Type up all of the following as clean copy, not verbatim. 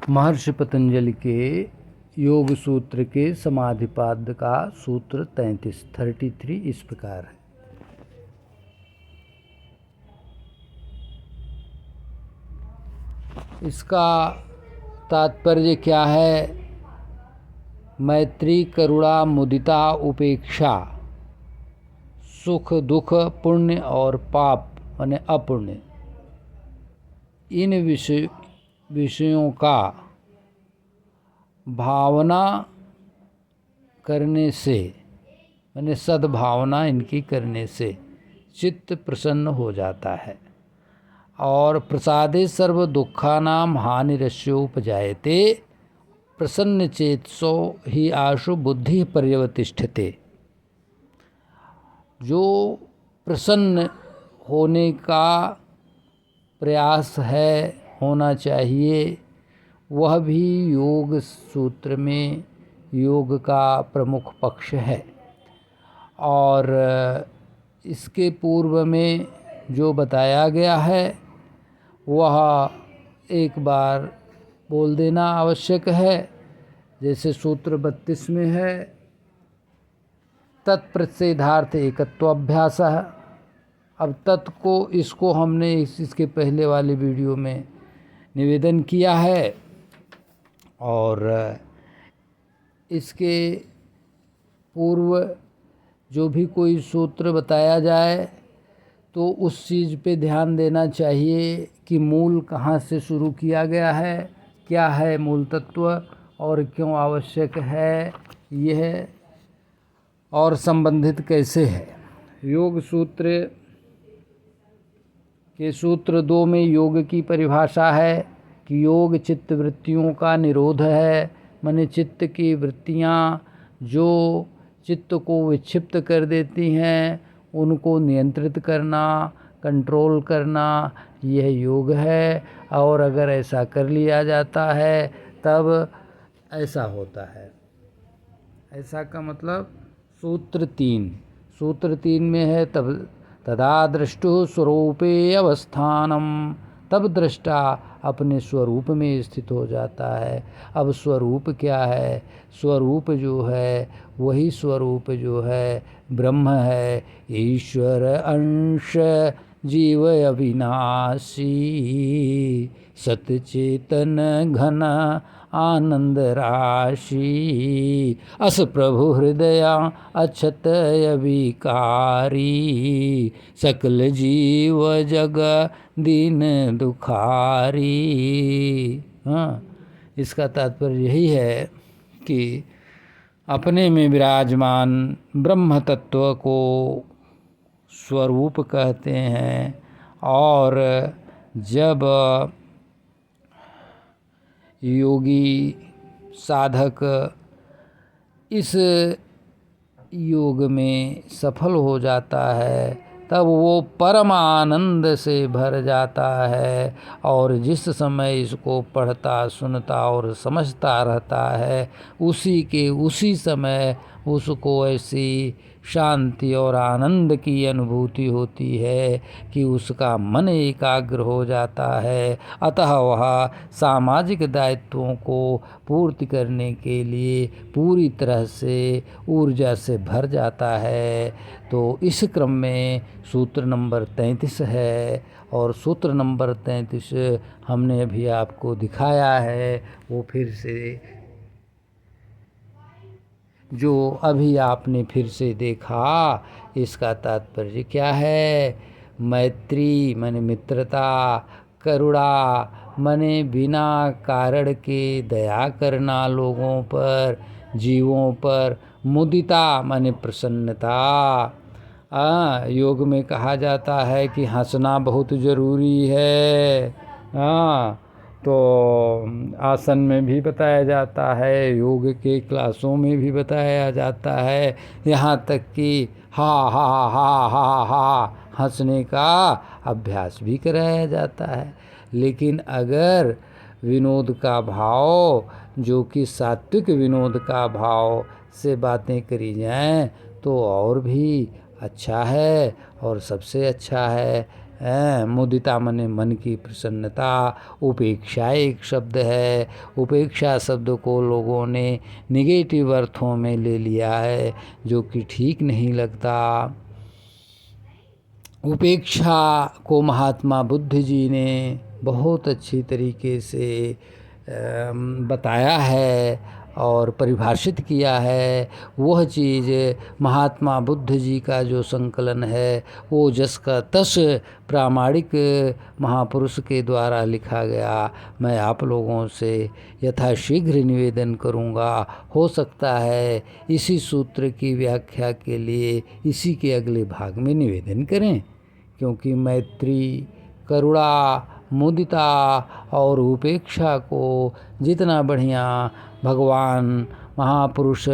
महर्षि पतंजलि के योग सूत्र के समाधिपाद का सूत्र 33 इस प्रकार है। इसका तात्पर्य क्या है? मैत्री, करुणा, मुदिता, उपेक्षा, सुख दुख, पुण्य और पाप माने अपुण्य, इन विषयों का भावना करने से माने सद्भावना इनकी करने से चित्त प्रसन्न हो जाता है। और प्रसादे सर्व दुखानां हानिरस्योपजायते प्रसन्न चेतसो ही आशु बुद्धि पर्यवतिष्ठते। जो प्रसन्न होने का प्रयास है, होना चाहिए, वह भी योग सूत्र में योग का प्रमुख पक्ष है। और इसके पूर्व में जो बताया गया है वह एक बार बोल देना आवश्यक है। जैसे सूत्र 32 में है, तत्प्रत्येधार्थ एकत्वाभ्यास। अब तत् को इसको हमने इसके पहले वाले वीडियो में निवेदन किया है, और इसके पूर्व जो भी कोई सूत्र बताया जाए तो उस चीज़ पे ध्यान देना चाहिए कि मूल कहाँ से शुरू किया गया है, क्या है मूल तत्व और क्यों आवश्यक है यह, और संबंधित कैसे है। योग सूत्र के सूत्र 2 में योग की परिभाषा है कि योग चित्त वृत्तियों का निरोध है। माने चित्त की वृत्तियाँ जो चित्त को विक्षिप्त कर देती हैं उनको नियंत्रित करना, कंट्रोल करना, यह योग है। और अगर ऐसा कर लिया जाता है तब ऐसा होता है। ऐसा का मतलब सूत्र 3 में है, तब तदा दृष्टु स्वरूपे अवस्थानम, तब दृष्टा अपने स्वरूप में स्थित हो जाता है। अब स्वरूप क्या है? स्वरूप जो है वही स्वरूप जो है ब्रह्म है, ईश्वर अंश जीव अविनाशी, सतचेतन घन आनंद राशि, अस प्रभु हृदय अक्षत विकारी, सकल जीव जग दीन दुखारी। हाँ, इसका तात्पर्य यही है कि अपने में विराजमान ब्रह्म तत्व को स्वरूप कहते हैं। और जब योगी साधक इस योग में सफल हो जाता है तब वो परम आनंद से भर जाता है, और जिस समय इसको पढ़ता, सुनता और समझता रहता है उसी समय उसको ऐसी शांति और आनंद की अनुभूति होती है कि उसका मन एकाग्र हो जाता है। अतः वह सामाजिक दायित्वों को पूर्ति करने के लिए पूरी तरह से ऊर्जा से भर जाता है। तो इस क्रम में सूत्र नंबर 33 है, और सूत्र नंबर 33 हमने अभी आपको दिखाया है। वो फिर से जो अभी आपने फिर से देखा, इसका तात्पर्य क्या है? मैत्री माने मित्रता, करुणा माने बिना कारण के दया करना लोगों पर, जीवों पर, मुदिता माने प्रसन्नता। योग में कहा जाता है कि हंसना बहुत ज़रूरी है। तो आसन में भी बताया जाता है, योग के क्लासों में भी बताया जाता है, यहाँ तक कि हा हा हा हा हा हंसने का अभ्यास भी कराया जाता है। लेकिन अगर विनोद का भाव, जो कि सात्विक विनोद का भाव से बातें करी जाएं तो और भी अच्छा है और सबसे अच्छा है। मुदिता मने मन की प्रसन्नता। उपेक्षा एक शब्द है। उपेक्षा शब्द को लोगों ने निगेटिव अर्थों में ले लिया है, जो कि ठीक नहीं लगता। उपेक्षा को महात्मा बुद्ध जी ने बहुत अच्छी तरीके से बताया है और परिभाषित किया है। वह चीज़ महात्मा बुद्ध जी का जो संकलन है वो जस का तस प्रामाणिक महापुरुष के द्वारा लिखा गया। मैं आप लोगों से यथाशीघ्र निवेदन करूंगा, हो सकता है इसी सूत्र की व्याख्या के लिए इसी के अगले भाग में निवेदन करें, क्योंकि मैत्री, करुणा, मुदिता और उपेक्षा को जितना बढ़िया भगवान महापुरुष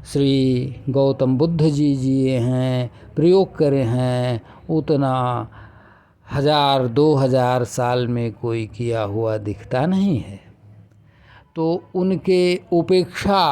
श्री गौतम बुद्ध जी जिए हैं, प्रयोग करे हैं, उतना 1000-2000 साल में कोई किया हुआ दिखता नहीं है। तो उनके उपेक्षा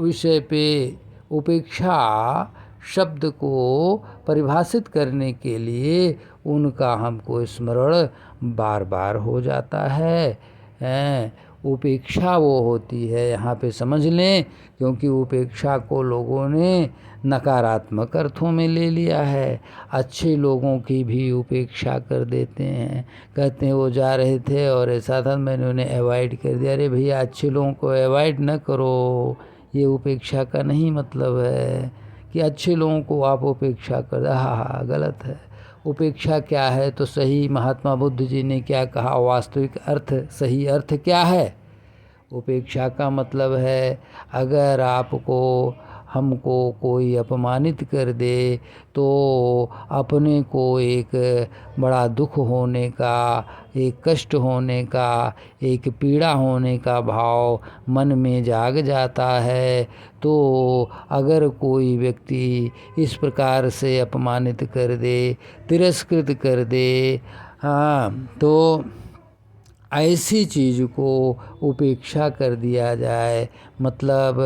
विषय पे, उपेक्षा शब्द को परिभाषित करने के लिए उनका हमको स्मरण बार बार हो जाता है। उपेक्षा वो होती है, यहाँ पे समझ लें, क्योंकि उपेक्षा को लोगों ने नकारात्मक अर्थों में ले लिया है। अच्छे लोगों की भी उपेक्षा कर देते हैं, कहते हैं वो जा रहे थे और ऐसा था, मैंने उन्हें अवॉइड कर दिया। अरे भैया, अच्छे लोगों को अवॉइड न करो, ये उपेक्षा का नहीं मतलब है कि अच्छे लोगों को आप उपेक्षा कर। हाँ, गलत है। उपेक्षा क्या है तो सही महात्मा बुद्ध जी ने क्या कहा, वास्तविक अर्थ, सही अर्थ क्या है? उपेक्षा का मतलब है अगर आपको हमको कोई अपमानित कर दे तो अपने को एक बड़ा दुख होने का, एक कष्ट होने का, एक पीड़ा होने का भाव मन में जाग जाता है। तो अगर कोई व्यक्ति इस प्रकार से अपमानित कर दे, तिरस्कृत कर दे, तो ऐसी चीज़ को उपेक्षा कर दिया जाए। मतलब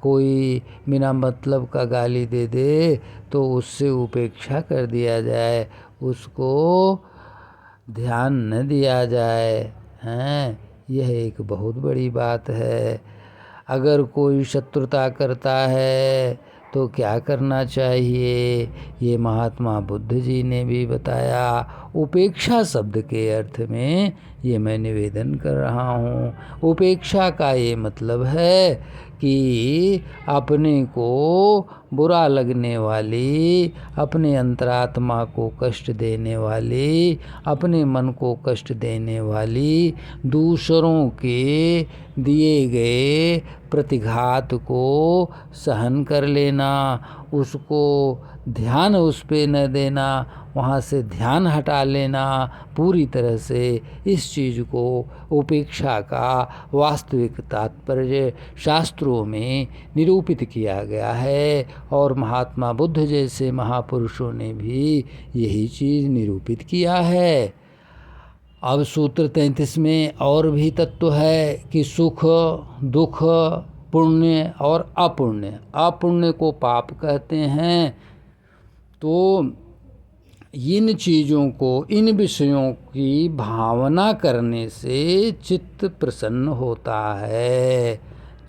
कोई बिना मतलब का गाली दे दे तो उससे उपेक्षा कर दिया जाए, उसको ध्यान न दिया जाए। यह एक बहुत बड़ी बात है। अगर कोई शत्रुता करता है तो क्या करना चाहिए, ये महात्मा बुद्ध जी ने भी बताया। उपेक्षा शब्द के अर्थ में ये मैं निवेदन कर रहा हूँ। उपेक्षा का ये मतलब है कि अपने को बुरा लगने वाली, अपने अंतरात्मा को कष्ट देने वाली, अपने मन को कष्ट देने वाली, दूसरों के दिए गए प्रतिघात को सहन कर लेना, उसको ध्यान उस पे न देना, वहाँ से ध्यान हटा लेना पूरी तरह से। इस चीज़ को उपेक्षा का वास्तविक तात्पर्य शास्त्रों में निरूपित किया गया है और महात्मा बुद्ध जैसे महापुरुषों ने भी यही चीज़ निरूपित किया है। अब सूत्र 33 में और भी तत्व है कि सुख, दुख, पुण्य और अपुण्य। अपुण्य को पाप कहते हैं। तो इन चीज़ों को, इन विषयों की भावना करने से चित्त प्रसन्न होता है।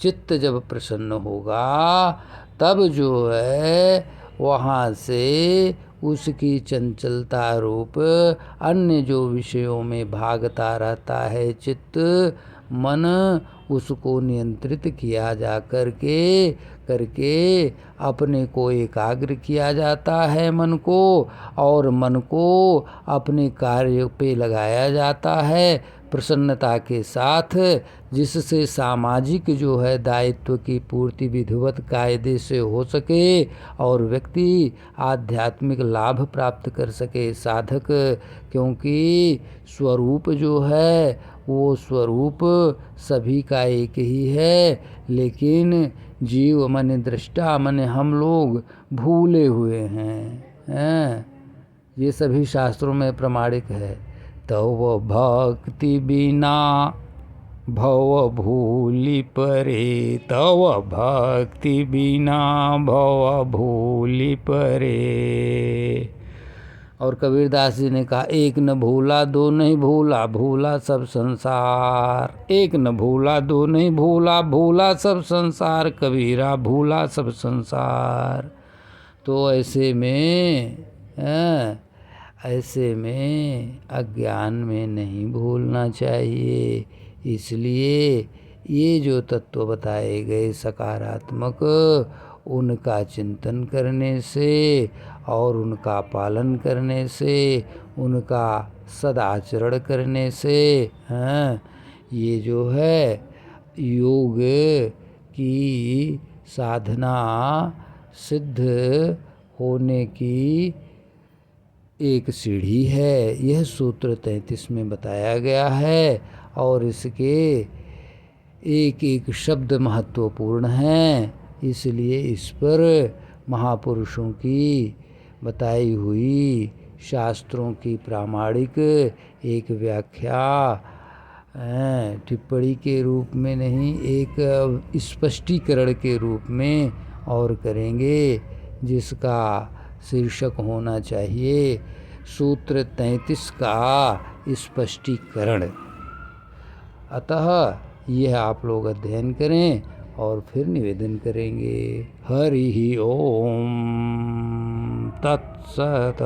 चित्त जब प्रसन्न होगा तब जो है वहाँ से उसकी चंचलता रूप अन्य जो विषयों में भागता रहता है चित्त, मन, उसको नियंत्रित किया जा करके अपने को एकाग्र किया जाता है मन को, और मन को अपने कार्य पे लगाया जाता है प्रसन्नता के साथ, जिससे सामाजिक जो है दायित्व की पूर्ति विधिवत कायदे से हो सके और व्यक्ति आध्यात्मिक लाभ प्राप्त कर सके, साधक। क्योंकि स्वरूप जो है वो स्वरूप सभी का एक ही है, लेकिन जीव मन दृष्टा मन हम लोग भूले हुए हैं। ये सभी शास्त्रों में प्रमाणिक है। तव भक्ति बिना भव भूलि परे, तव भक्ति बिना भव भूलि परे। और कबीरदास जी ने कहा, एक न भूला दो नहीं भूला, भूला सब संसार। एक न भूला दो नहीं भूला, भूला सब संसार, कबीरा भूला सब संसार। तो ऐसे में अज्ञान में नहीं भूलना चाहिए। इसलिए ये जो तत्व बताए गए सकारात्मक, उनका चिंतन करने से और उनका पालन करने से, उनका सदाचरण करने से ये जो है योग की साधना सिद्ध होने की एक सीढ़ी है। यह सूत्र 33 में बताया गया है और इसके एक एक शब्द महत्वपूर्ण हैं। इसलिए इस पर महापुरुषों की बताई हुई शास्त्रों की प्रामाणिक एक व्याख्या टिप्पणी के रूप में नहीं, एक स्पष्टीकरण के रूप में और करेंगे, जिसका शीर्षक होना चाहिए सूत्र 33 का स्पष्टीकरण। अतः यह आप लोग अध्ययन करें और फिर निवेदन करेंगे। हरि ओम तत्सत।